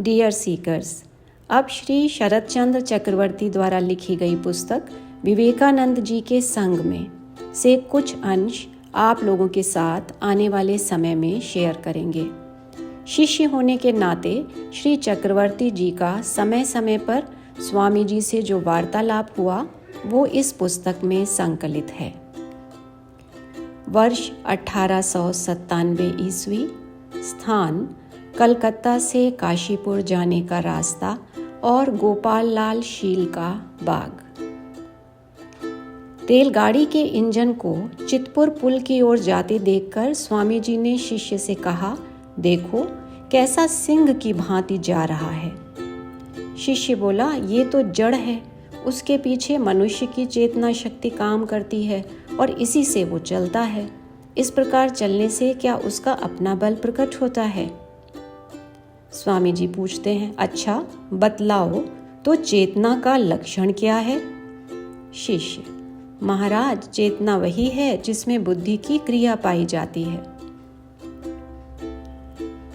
Dear seekers, अब श्री शरद चंद्र चक्रवर्ती द्वारा लिखी गई पुस्तक विवेकानंद जी के संग में से कुछ अंश आप लोगों के साथ आने वाले समय में शेयर करेंगे। शिष्य होने के नाते श्री चक्रवर्ती जी का समय समय पर स्वामी जी से जो वार्तालाप हुआ वो इस पुस्तक में संकलित है। वर्ष 1897 ईस्वी, स्थान कलकत्ता से काशीपुर जाने का रास्ता और गोपाल लाल शील का बाग। रेलगाड़ी के इंजन को चितपुर पुल की ओर जाते देखकर स्वामी जी ने शिष्य से कहा, देखो कैसा सिंह की भांति जा रहा है। शिष्य बोला, ये तो जड़ है, उसके पीछे मनुष्य की चेतना शक्ति काम करती है और इसी से वो चलता है। इस प्रकार चलने से क्या उसका अपना बल प्रकट होता है? स्वामी जी पूछते हैं, अच्छा बतलाओ तो चेतना का लक्षण क्या है? शिष्य, महाराज चेतना वही है जिसमें बुद्धि की क्रिया पाई जाती है।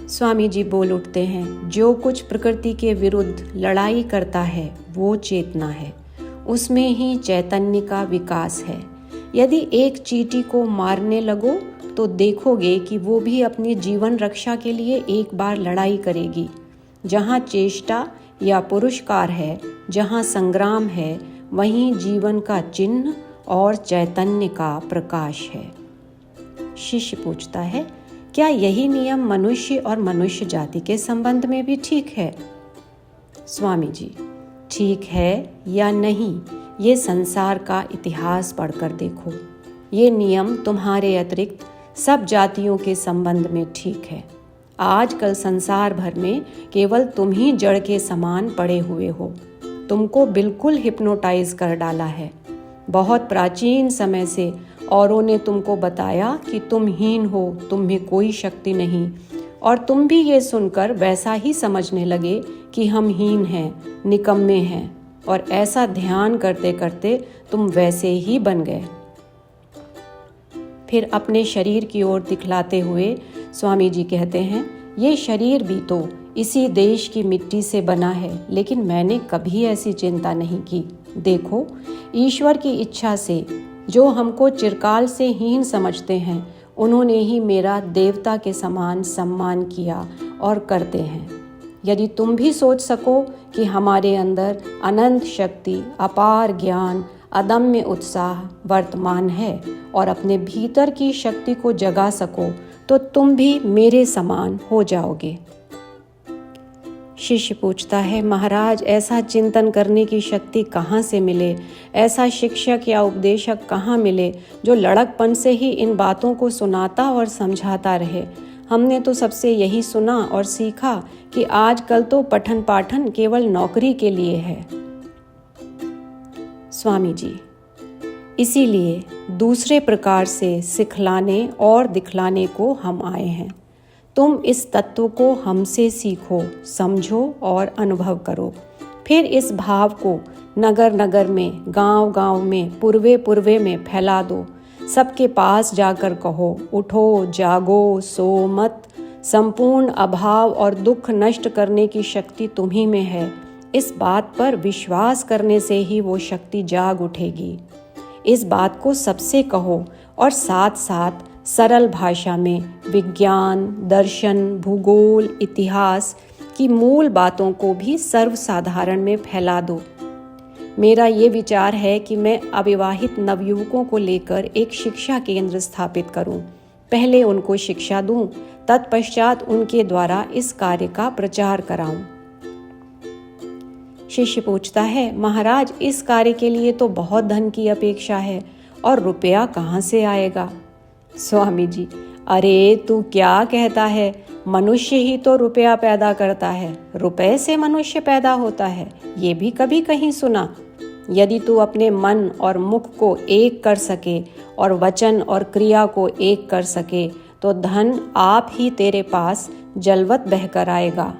स्वामी जी बोल उठते हैं, जो कुछ प्रकृति के विरुद्ध लड़ाई करता है वो चेतना है, उसमें ही चैतन्य का विकास है। यदि एक चींटी को मारने लगो तो देखोगे कि वो भी अपनी जीवन रक्षा के लिए एक बार लड़ाई करेगी। जहाँ चेष्टा या पुरुषकार है, जहाँ संग्राम है, वहीं जीवन का चिन्ह और चैतन्य का प्रकाश है। शिष्य पूछता है, क्या यही नियम मनुष्य और मनुष्य जाति के संबंध में भी ठीक है? स्वामी जी, ठीक है या नहीं, ये संसार का इतिहास पढ़कर देखो। ये नियम तुम्हारे अतिरिक्त सब जातियों के संबंध में ठीक है। आजकल संसार भर में केवल तुम ही जड़ के समान पड़े हुए हो। तुमको बिल्कुल हिप्नोटाइज कर डाला है। बहुत प्राचीन समय से औरों ने तुमको बताया कि तुम हीन हो, तुम में कोई शक्ति नहीं, और तुम भी ये सुनकर वैसा ही समझने लगे कि हम हीन हैं, निकम्मे हैं, और ऐसा ध्यान करते करते तुम वैसे ही बन गए। फिर अपने शरीर की ओर दिखलाते हुए स्वामी जी कहते हैं, ये शरीर भी तो इसी देश की मिट्टी से बना है, लेकिन मैंने कभी ऐसी चिंता नहीं की। देखो, ईश्वर की इच्छा से जो हमको चिरकाल से हीन समझते हैं, उन्होंने ही मेरा देवता के समान सम्मान किया और करते हैं। यदि तुम भी सोच सको कि हमारे अंदर अनंत शक्ति, अपार ज्ञान, अदम्य उत्साह वर्तमान है और अपने भीतर की शक्ति को जगा सको, तो तुम भी मेरे समान हो जाओगे। शिष्य पूछता है, महाराज ऐसा चिंतन करने की शक्ति कहाँ से मिले? ऐसा शिक्षक या उपदेशक कहाँ मिले जो लड़कपन से ही इन बातों को सुनाता और समझाता रहे? हमने तो सबसे यही सुना और सीखा कि आजकल तो पठन पाठन केवल नौकरी के लिए है। स्वामी जी, इसीलिए दूसरे प्रकार से सिखलाने और दिखलाने को हम आए हैं। तुम इस तत्व को हमसे सीखो, समझो और अनुभव करो। फिर इस भाव को नगर नगर में, गांव गांव में, पूर्वे पूर्वे में फैला दो। सबके पास जाकर कहो, उठो, जागो, सो मत। संपूर्ण अभाव और दुख नष्ट करने की शक्ति तुम्ही में है। इस बात पर विश्वास करने से ही वो शक्ति जाग उठेगी। इस बात को सबसे कहो और साथ साथ सरल भाषा में विज्ञान, दर्शन, भूगोल, इतिहास की मूल बातों को भी सर्वसाधारण में फैला दो। मेरा ये विचार है कि मैं अविवाहित नवयुवकों को लेकर एक शिक्षा केंद्र स्थापित करूं। पहले उनको शिक्षा दूं, तत्पश्चात उनके द्वारा इस कार्य का प्रचार कराऊं। शिष्य पूछता है, महाराज इस कार्य के लिए तो बहुत धन की अपेक्षा है और रुपया कहाँ से आएगा? स्वामी जी, अरे तू क्या कहता है? मनुष्य ही तो रुपया पैदा करता है, रुपए से मनुष्य पैदा होता है, ये भी कभी कहीं सुना? यदि तू अपने मन और मुख को एक कर सके और वचन और क्रिया को एक कर सके, तो धन आप ही तेरे पास जलवत बहकर आएगा।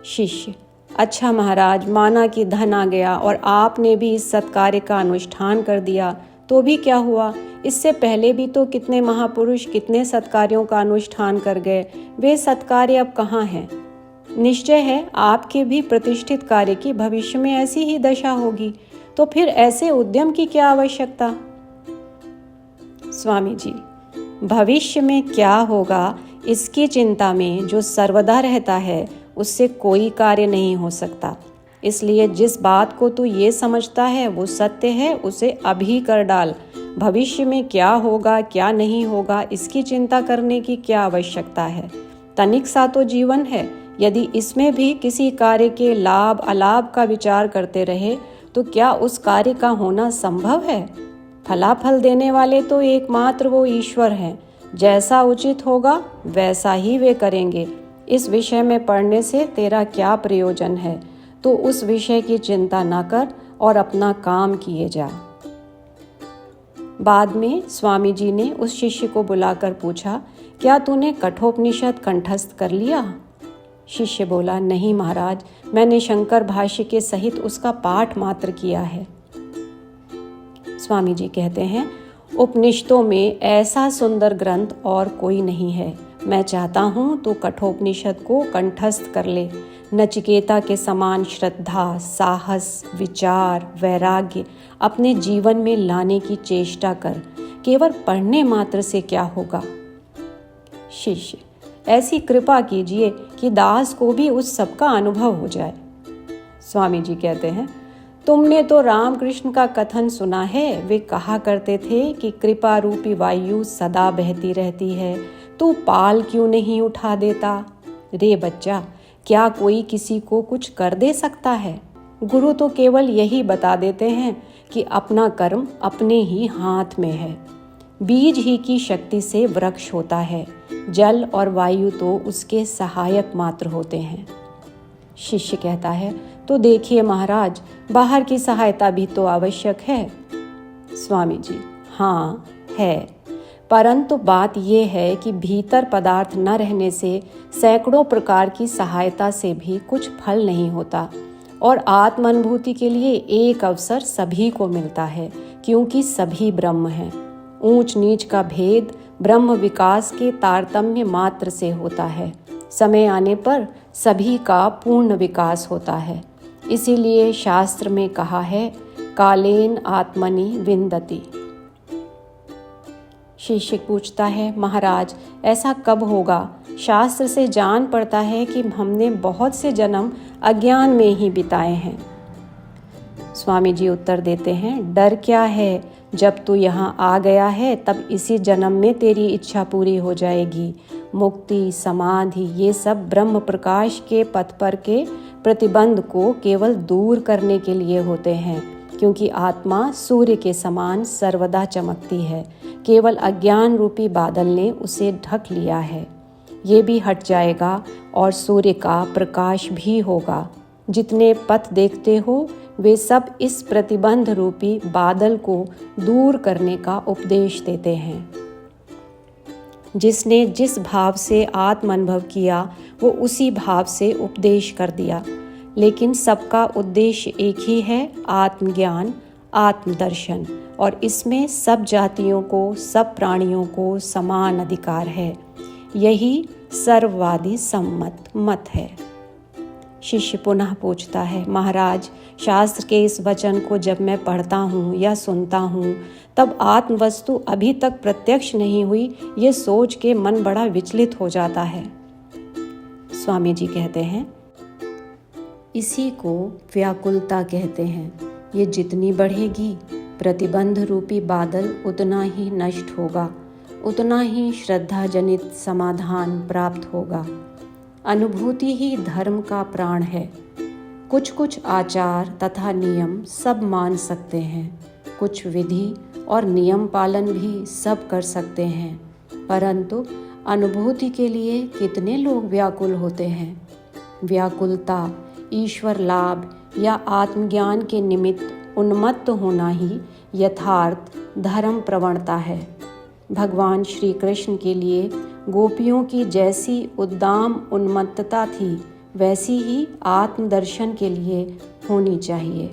शिष्य, अच्छा महाराज, माना कि धन आ गया और आपने भी इस सत्कार्य का अनुष्ठान कर दिया, तो भी क्या हुआ? इससे पहले भी तो कितने महापुरुष कितने सत्कार्यों का अनुष्ठान कर गए, वे सत्कार्य अब कहाँ हैं? निश्चय है आपके भी प्रतिष्ठित कार्य की भविष्य में ऐसी ही दशा होगी, तो फिर ऐसे उद्यम की क्या आवश्यकता। स्वामी जी, भविष्य में क्या होगा इसकी चिंता में जो सर्वदा रहता है उससे कोई कार्य नहीं हो सकता। इसलिए जिस बात को तू ये समझता है वो सत्य है, उसे अभी कर डाल। भविष्य में क्या होगा क्या नहीं होगा इसकी चिंता करने की क्या आवश्यकता है। तनिक सा तो जीवन है, यदि इसमें भी किसी कार्य के लाभ अलाभ का विचार करते रहे तो क्या उस कार्य का होना संभव है। फलाफल देने वाले तो एकमात्र वो ईश्वर हैं। जैसा उचित होगा वैसा ही वे करेंगे। इस विषय में पढ़ने से तेरा क्या प्रयोजन है, तो उस विषय की चिंता न कर और अपना काम किए जा। बाद में स्वामी जी ने उस शिष्य को बुलाकर पूछा, क्या तूने कठोपनिषद कंठस्थ कर लिया। शिष्य बोला, नहीं महाराज, मैंने शंकर भाष्य के सहित उसका पाठ मात्र किया है। स्वामी जी कहते हैं, उपनिषदों में ऐसा सुंदर ग्रंथ और कोई नहीं है। मैं चाहता हूँ तू कठोपनिषद को कंठस्थ कर ले। नचिकेता के समान श्रद्धा, साहस, विचार, वैराग्य अपने जीवन में लाने की चेष्टा कर। केवल पढ़ने मात्र से क्या होगा। शिष्य, ऐसी कृपा कीजिए कि दास को भी उस सब का अनुभव हो जाए। स्वामी जी कहते हैं, तुमने तो रामकृष्ण का कथन सुना है। वे कहा करते थे कि कृपा रूपी वायु सदा बहती रहती है, तू पाल क्यों नहीं उठा देता। रे बच्चा, क्या कोई किसी को कुछ कर दे सकता है। गुरु तो केवल यही बता देते हैं कि अपना कर्म अपने ही हाथ में है। बीज ही की शक्ति से वृक्ष होता है, जल और वायु तो उसके सहायक मात्र होते हैं। शिष्य कहता है, तो देखिए महाराज, बाहर की सहायता भी तो आवश्यक है। स्वामी जी, हाँ है, परंतु बात यह है कि भीतर पदार्थ न रहने से सैकड़ों प्रकार की सहायता से भी कुछ फल नहीं होता। और आत्मानुभूति के लिए एक अवसर सभी को मिलता है, क्योंकि सभी ब्रह्म हैं। ऊंच नीच का भेद ब्रह्म विकास के तारतम्य मात्र से होता है। समय आने पर सभी का पूर्ण विकास होता है। इसीलिए शास्त्र में कहा है, कालेन आत्मनि विन्दति। शिष्य पूछता है, महाराज ऐसा कब होगा। शास्त्र से जान पड़ता है कि हमने बहुत से जन्म अज्ञान में ही बिताए हैं। स्वामी जी उत्तर देते हैं, डर क्या है, जब तू यहाँ आ गया है तब इसी जन्म में तेरी इच्छा पूरी हो जाएगी। मुक्ति, समाधि, ये सब ब्रह्म प्रकाश के पथ पर के प्रतिबंध को केवल दूर करने के लिए होते हैं, क्योंकि आत्मा सूर्य के समान सर्वदा चमकती है। केवल अज्ञान रूपी बादल ने उसे ढक लिया है। ये भी हट जाएगा और सूर्य का प्रकाश भी होगा। जितने पथ देखते हो वे सब इस प्रतिबंध रूपी बादल को दूर करने का उपदेश देते हैं। जिसने जिस भाव से आत्म अनुभव किया वो उसी भाव से उपदेश कर दिया, लेकिन सबका उद्देश्य एक ही है, आत्मज्ञान, आत्मदर्शन। और इसमें सब जातियों को, सब प्राणियों को समान अधिकार है। यही सर्ववादी सम्मत मत है। शिष्य पुनः पूछता है, महाराज शास्त्र के इस वचन को जब मैं पढ़ता हूँ या सुनता हूँ तब आत्म वस्तु अभी तक प्रत्यक्ष नहीं हुई, ये सोच के मन बड़ा विचलित हो जाता है। स्वामी जी कहते हैं, इसी को व्याकुलता कहते हैं। ये जितनी बढ़ेगी प्रतिबंध रूपी बादल उतना ही नष्ट होगा, उतना ही श्रद्धा जनित समाधान प्राप्त होगा। अनुभूति ही धर्म का प्राण है। कुछ कुछ आचार तथा नियम सब मान सकते हैं, कुछ विधि और नियम पालन भी सब कर सकते हैं, परंतु अनुभूति के लिए कितने लोग व्याकुल होते हैं। व्याकुलता ईश्वर लाभ या आत्मज्ञान के निमित्त उन्मत्त होना ही यथार्थ धर्म प्रवणता है। भगवान श्री कृष्ण के लिए गोपियों की जैसी उद्दाम उन्मत्तता थी, वैसी ही आत्मदर्शन के लिए होनी चाहिए।